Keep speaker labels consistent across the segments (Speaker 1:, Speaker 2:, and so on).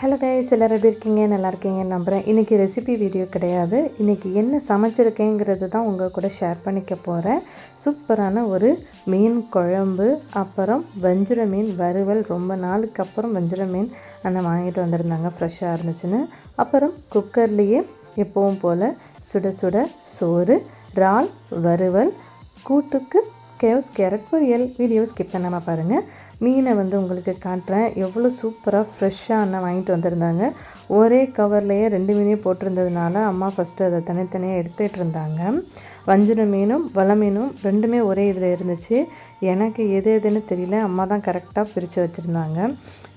Speaker 1: Hello guys, எல்லோரும் எப்படி இருக்கீங்க? நல்லா இருக்கீங்கன்னு நம்புகிறேன். இன்றைக்கி ரெசிபி வீடியோ கிடையாது. இன்றைக்கி என்ன சமைச்சிருக்கேங்கிறது தான் உங்கள் கூட ஷேர் பண்ணிக்க போகிறேன். சூப்பரான ஒரு மீன் குழம்பு, அப்புறம் வஞ்சிர மீன் வறுவல். ரொம்ப நாளுக்கு அப்புறம் வஞ்சிர மீன் அண்ணன் வாங்கிட்டு வந்திருந்தாங்க, ஃப்ரெஷ்ஷாக இருந்துச்சுன்னு. அப்புறம் குக்கர்லேயே எப்பவும் போல் சுட சுட சோறு, இறால் வறுவல், கூட்டுக்கு கேரட் பொரியல். வீடியோ ஸ்கிப் பண்ணாமல் பாருங்கள். மீனை உங்களுக்கு காட்டுறேன். எவ்வளோ சூப்பராக ஃப்ரெஷ்ஷாக அண்ணன் வாங்கிட்டு வந்திருந்தாங்க. ஒரே கவர்லேயே 2 மீனையும் போட்டிருந்ததுனால அம்மா ஃபஸ்ட்டு அதை தனித்தனியாக எடுத்துகிட்டு இருந்தாங்க. வஞ்சிர மீனும் வலை மீனும் ரெண்டுமே ஒரே இதில் இருந்துச்சு. எனக்கு எதுன்னு தெரியல, அம்மா தான் கரெக்டாக பிரித்து வச்சுருந்தாங்க.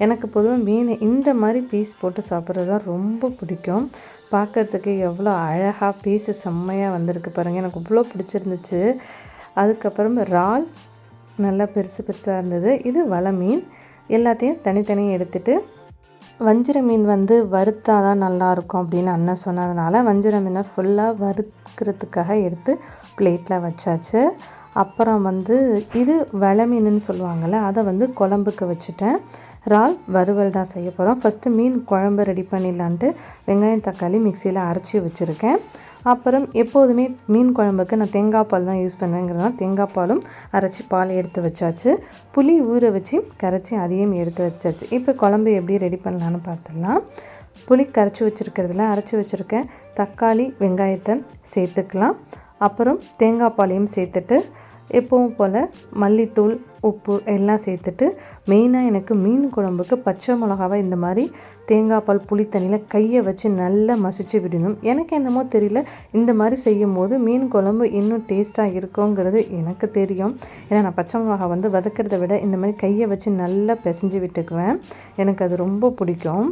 Speaker 1: எனக்கு பொதுவாக மீன் இந்த மாதிரி பீஸ் போட்டு சாப்பிட்றது தான் ரொம்ப பிடிக்கும். பார்க்குறதுக்கு எவ்வளோ அழகாக பீஸு செம்மையாக வந்திருக்கு பாருங்கள், எனக்கு இவ்வளோ பிடிச்சிருந்துச்சு. அதுக்கப்புறம் இறால் நல்லா பெருசு பெருசாக இருந்தது. இது வலை மீன். எல்லாத்தையும் தனித்தனியாக எடுத்துகிட்டு, வஞ்சிர மீன் வறுத்தா தான் நல்லாயிருக்கும் அப்படின்னு அண்ணன் சொன்னதுனால வஞ்சிர மீனை ஃபுல்லாக வறுக்கிறதுக்காக எடுத்து பிளேட்டில் வச்சாச்சு. அப்புறம் இது வலை மீனுன்னு சொல்லுவாங்கள்ல, அதை குழம்புக்கு வச்சுட்டேன். இறால் வறுவல் தான் செய்ய போகிறோம். ஃபஸ்ட்டு மீன் குழம்பு ரெடி பண்ணிடலான்ட்டு வெங்காயம் தக்காளி மிக்சியில் அரைச்சி வச்சுருக்கேன். அப்புறம் எப்போதுமே மீன் குழம்புக்கு நான் தேங்காய் பால் தான் யூஸ் பண்ணுவேங்கிறதுனால தேங்காய் பாலும் அரைச்சி பால் எடுத்து வச்சாச்சு. புளி ஊற வச்சு கரைச்சி அதையும் எடுத்து வச்சாச்சு. இப்போ குழம்பு எப்படி ரெடி பண்ணலான்னு பார்த்துடலாம். புளி கரைச்சி வச்சுருக்கிறதுல அரைச்சி வச்சுருக்கேன் தக்காளி வெங்காயத்தை சேர்த்துக்கலாம். அப்புறம் தேங்காய் பாலையும் சேர்த்துட்டு எப்பவும் போல் மல்லித்தூள் உப்பு எல்லாம் சேர்த்துட்டு, மெயினாக எனக்கு மீன் குழம்புக்கு பச்சை மிளகாவை இந்த மாதிரி தேங்காய் பால் புளி தண்ணியில் கையை வச்சு நல்லா மசிச்சு விடணும். எனக்கு என்னமோ தெரியல, இந்த மாதிரி செய்யும் போது மீன் குழம்பு இன்னும் டேஸ்ட்டாக இருக்குங்கிறது எனக்கு தெரியும். ஏன்னா நான் பச்சை மிளகா வதக்கிறத விட இந்த மாதிரி கையை வச்சு நல்லா பிசைஞ்சு விட்டுக்குவேன். எனக்கு அது ரொம்ப பிடிக்கும்.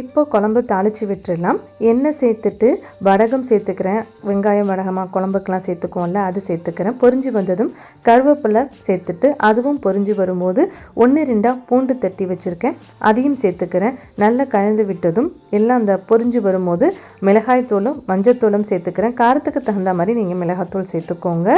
Speaker 1: இப்போ குழம்பு தாளித்து விட்டுடலாம். எண்ணெய் சேர்த்துட்டு வடகம் சேர்த்துக்கிறேன். வெங்காயம் வடகமாக குழம்புக்கெலாம் சேர்த்துக்குவோம்ல, அது சேர்த்துக்கிறேன். பொரிஞ்சு வந்ததும் கருவேப்பிலை சேர்த்துட்டு அதுவும் பொரிஞ்சு வரும்போது 1-2 பூண்டு தட்டி வச்சுருக்கேன், அதையும் சேர்த்துக்கிறேன். நல்லா கலந்து விட்டதும் எல்லாம் அந்த பொரிஞ்சு வரும்போது மிளகாய் தூளும் மஞ்சத்தூளும் சேர்த்துக்கிறேன். காரத்துக்கு தகுந்த மாதிரி நீங்கள் மிளகாத்தூள் சேர்த்துக்கோங்க.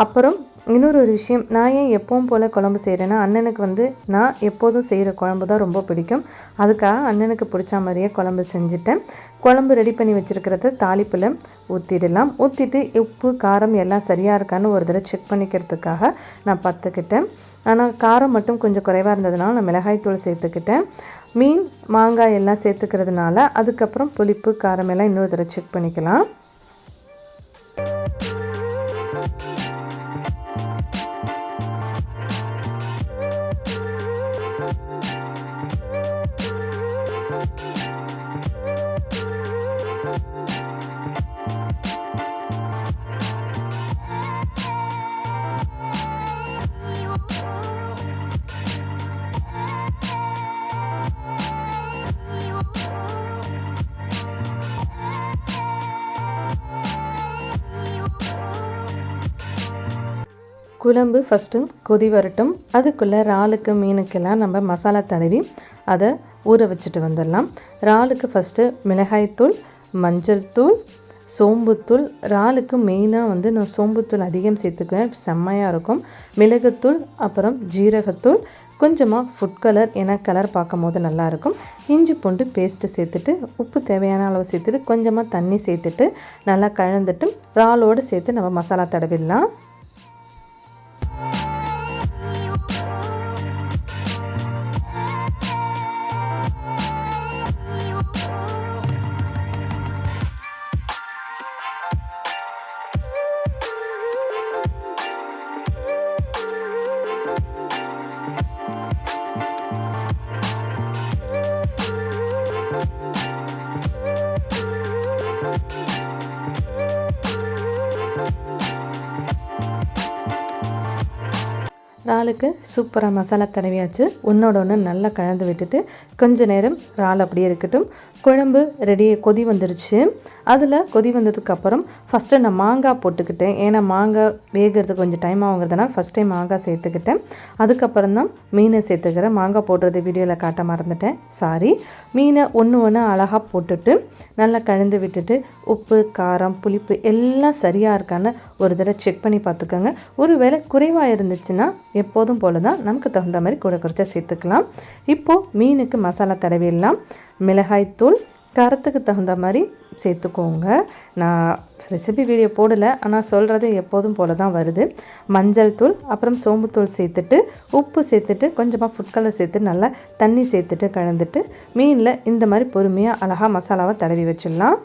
Speaker 1: அப்புறம் இன்னொரு விஷயம், நான் ஏன் எப்பவும் போல் குழம்பு செய்கிறேன்னா, அண்ணனுக்கு நான் எப்போதும் செய்கிற குழம்பு தான் ரொம்ப பிடிக்கும். அதுக்காக அண்ணனுக்கு பிடிச்ச மாதிரியே குழம்பு செஞ்சுட்டேன். குழம்பு ரெடி பண்ணி வச்சுருக்கிறத தாளிப்பில் ஊற்றிடலாம். ஊற்றிட்டு உப்பு காரம் எல்லாம் சரியாக இருக்கான்னு ஒரு தடவை செக் பண்ணிக்கிறதுக்காக நான் பார்த்துக்கிட்டேன். ஆனால் காரம் மட்டும் கொஞ்சம் குறைவாக இருந்ததுனால நான் மிளகாய்த்தூள் சேர்த்துக்கிட்டேன். மீன் மாங்காய் எல்லாம் சேர்த்துக்கிறதுனால அதுக்கப்புறம் புளிப்பு காரம் எல்லாம் இன்னொரு தடவை செக் பண்ணிக்கலாம். குழம்பு ஃபஸ்ட்டு கொதி வரட்டும். அதுக்குள்ளே இறாலுக்கு மீனுக்கெல்லாம் நம்ம மசாலா தடவி அதை ஊற வச்சுட்டு வந்துடலாம். இறாலுக்கு ஃபஸ்ட்டு மிளகாய்த்தூள், மஞ்சள் தூள், சோம்புத்தூள். இறாலுக்கு மெயினாக நான் சோம்புத்தூள் அதிகம் சேர்த்துக்குவேன், செம்மையாக இருக்கும். மிளகுத்தூள், அப்புறம் ஜீரகத்தூள், கொஞ்சமாக ஃபுட் கலர், ஏன்னா கலர் பார்க்கும் போது நல்லாயிருக்கும். இஞ்சி பூண்டு பேஸ்ட்டு சேர்த்துட்டு உப்பு தேவையான அளவு சேர்த்துட்டு கொஞ்சமாக தண்ணி சேர்த்துட்டு நல்லா கலந்துட்டு இறாலோடு சேர்த்து நம்ம மசாலா தடவிடலாம். இறாலுக்கு சூப்பராக மசாலா தடவியாச்சு. ஒன்றோட ஒன்று நல்லா கலந்து விட்டுட்டு கொஞ்ச நேரம் இறால் அப்படியே இருக்கட்டும். குழம்பு ரெடி, கொதி வந்துருச்சு. அதில் கொதி வந்ததுக்கப்புறம் ஃபஸ்ட்டு நான் மாங்காய் போட்டுக்கிட்டேன். ஏன்னா மாங்காய் வேகிறதுக்கு கொஞ்சம் டைம் ஆகுங்கிறதுனால ஃபஸ்ட் டைம் மாங்காய் சேர்த்துக்கிட்டேன். அதுக்கப்புறம் தான் மீனை சேர்த்துக்கிறேன். மாங்காய் போடுறது வீடியோவில் காட்ட மறந்துட்டேன், சாரி. மீனை ஒன்று அழகாக போட்டுட்டு நல்லா கலந்து விட்டுட்டு உப்பு, காரம், புளிப்பு எல்லாம் சரியாக இருக்கான்னு ஒரு தடவை செக் பண்ணி பார்த்துக்கோங்க. ஒரு வேளை குறைவாக இருந்துச்சுன்னா எப்போதும் போல தான் நமக்கு தகுந்த மாதிரி கூட குறைச்சா சேர்த்துக்கலாம். இப்போது மீனுக்கு மசாலா தடவிடலாம். மிளகாய்த்தூள் காரத்துக்கு தகுந்த மாதிரி சேர்த்துக்கோங்க. நான் ரெசிபி வீடியோ போடலை, ஆனால் சொல்கிறது எப்போதும் போல தான் வருது. மஞ்சள் தூள், அப்புறம் சோம்புத்தூள் சேர்த்துட்டு உப்பு சேர்த்துட்டு கொஞ்சமாக ஃபுட் கலர் சேர்த்து நல்லா தண்ணி சேர்த்துட்டு கலந்துட்டு மீனில் இந்த மாதிரி பொறுமையாக அழகாக மசாலாவை தடவி வச்சிடலாம்.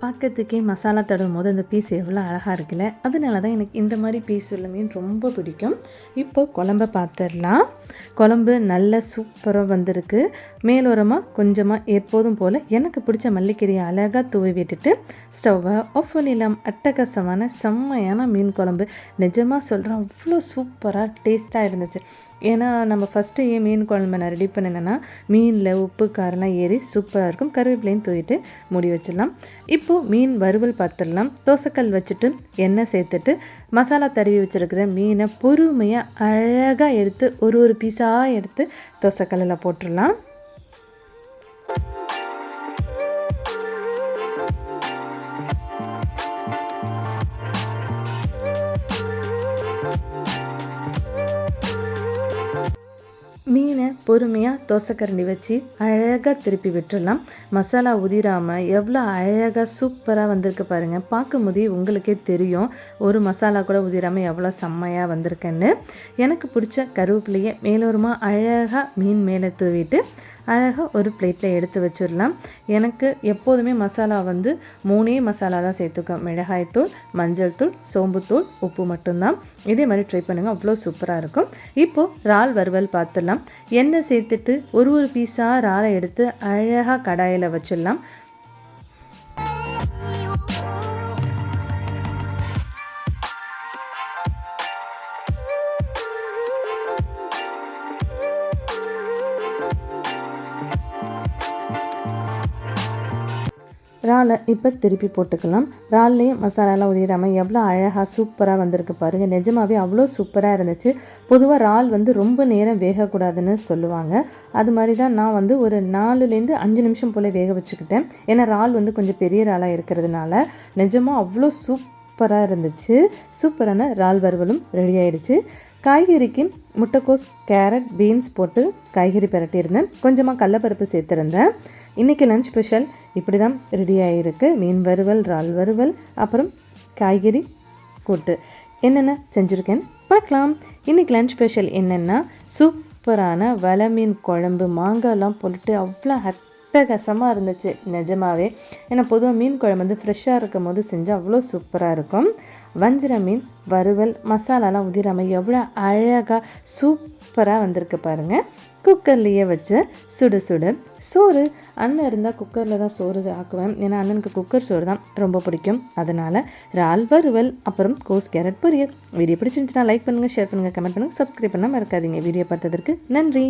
Speaker 1: பார்க்கறதுக்கே மசாலா தடவும் போது அந்த பீஸ் எவ்வளோ அழகாக இருக்குல்ல. அதனால தான் எனக்கு இந்த மாதிரி பீஸ் உள்ள மீன் ரொம்ப பிடிக்கும். இப்போது குழம்ப பார்த்துடலாம். குழம்பு நல்ல சூப்பராக வந்திருக்கு. மேலோரமாக கொஞ்சமாக எப்போதும் போல் எனக்கு பிடிச்ச மல்லிக்கீரையை அழகாக தூவி விட்டுட்டு ஸ்டவ்வை ஆஃப் பண்ணிடலாம். அட்டகாசமான செம்மையான மீன் குழம்பு. நிஜமாக சொல்கிறேன், அவ்வளோ சூப்பராக டேஸ்ட்டாக இருந்துச்சு. ஏன்னா நம்ம ஃபஸ்ட்டு ஏன் மீன் குழம்பு நான் ரெடி பண்ணினேன்னா மீனில் உப்பு காரெலாம் ஏறி சூப்பராக இருக்கும். கருவேப்பிலையும் தூவிட்டு மூடி வச்சிடலாம். இப்போது மீன் வறுவல் பார்த்துடலாம். தோசைக்கல் வச்சுட்டு எண்ணெய் சேர்த்துட்டு மசாலா தடவி வச்சுருக்கிற மீனை பொறுமையாக அழகாக எடுத்து ஒரு பீஸாக எடுத்து தோசைக்கல்லில் போட்டுடலாம். மீனை பொறுமையாக தோசைக்கரண்டி வச்சு அழகாக திருப்பி விட்டுடலாம். மசாலா உதிராமல் எவ்வளோ அழகாக சூப்பராக வந்திருக்கு பாருங்கள். பார்க்கும் போதே உங்களுக்கே தெரியும் ஒரு மசாலா கூட உதிராமல் எவ்வளோ செம்மையாக வந்திருக்குன்னு. எனக்கு பிடிச்ச கருவேப்பிலையை மேலோரமாக அழகாக மீன் மேலே தூவிட்டு அழகாக ஒரு பிளேட்டில் எடுத்து வச்சிடலாம். எனக்கு எப்போதுமே மசாலா வந்து 3 மசாலா தான் சேர்த்துக்கோம். மிளகாய்த்தூள், மஞ்சள் தூள், சோம்புத்தூள், உப்பு மட்டும்தான். இதே மாதிரி ட்ரை பண்ணுங்கள், அவ்வளோ சூப்பராக இருக்கும். இப்போது இறால் வறுவல் பார்த்துடலாம். எண்ணெய் சேர்த்துட்டு ஒரு பீஸாக இறாலை எடுத்து அழகாக கடாயில் வச்சிடலாம். இறாலை இப்போ திருப்பி போட்டுக்கலாம். இறால்லையும் மசாலாலாம் உதிராமல் எவ்வளோ அழகாக சூப்பராக வந்திருக்கு பாருங்கள். நிஜமாகவே அவ்வளோ சூப்பராக இருந்துச்சு. பொதுவாக இறால் வந்து ரொம்ப நேரம் வேகக்கூடாதுன்னு சொல்லுவாங்க. அது மாதிரி தான் நான் வந்து ஒரு 4லேருந்து 5 நிமிஷம் போல் வேக வச்சுக்கிட்டேன். ஏன்னா இறால் வந்து கொஞ்சம் பெரிய இறாலாக இருக்கிறதுனால நிஜமாக அவ்வளோ சூப்பராக இருந்துச்சு. சூப்பரான இறால் வறுவலும் ரெடி ஆகிடுச்சு. காய்கறிக்கு முட்டைக்கோஸ், கேரட், பீன்ஸ் போட்டு காய்கறி பரட்டியிருந்தேன். கொஞ்சமாக கடலப்பருப்பு சேர்த்துருந்தேன். இன்றைக்கி லஞ்ச் ஸ்பெஷல் இப்படி தான் ரெடி ஆகிருக்கு. மீன் வறுவல், இறால் வறுவல், அப்புறம் காய்கறி கூட்டு. என்னென்ன செஞ்சுருக்கேன்னு பார்க்கலாம். இன்றைக்கி லஞ்ச் ஸ்பெஷல் என்னென்னா சூப்பரான வலை மீன் குழம்பு. மாங்காய்லாம் போட்டுட்டு அவ்வளோ அட்டகாசமாக இருந்துச்சு நிஜமாகவே. ஏன்னா பொதுவாக மீன் குழம்பு வந்து ஃப்ரெஷ்ஷாக இருக்கும் போது செஞ்சால் அவ்வளோ சூப்பராக இருக்கும். வஞ்சிர மீன் வறுவல், மசாலாலாம் உதிராமல் எவ்வளோ அழகாக சூப்பராக வந்திருக்கு பாருங்கள். குக்கர்லேயே வச்சு சுட சுட சோறு. அண்ணன் இருந்தால் குக்கரில் தான் சோறு ஆக்குவேன். ஏன்னா அண்ணனுக்கு குக்கர் சோறு தான் ரொம்ப பிடிக்கும். அதனால் இறால் வறுவல், அப்புறம் கோஸ் கேரட் பொரியல். வீடியோ பிடிச்சிருந்துச்சுன்னா லைக் பண்ணுங்கள், ஷேர் பண்ணுங்கள், கமெண்ட் பண்ணுங்கள், சப்ஸ்கிரைப் பண்ணால் மறக்காதீங்க. வீடியோ பார்த்ததற்கு நன்றி.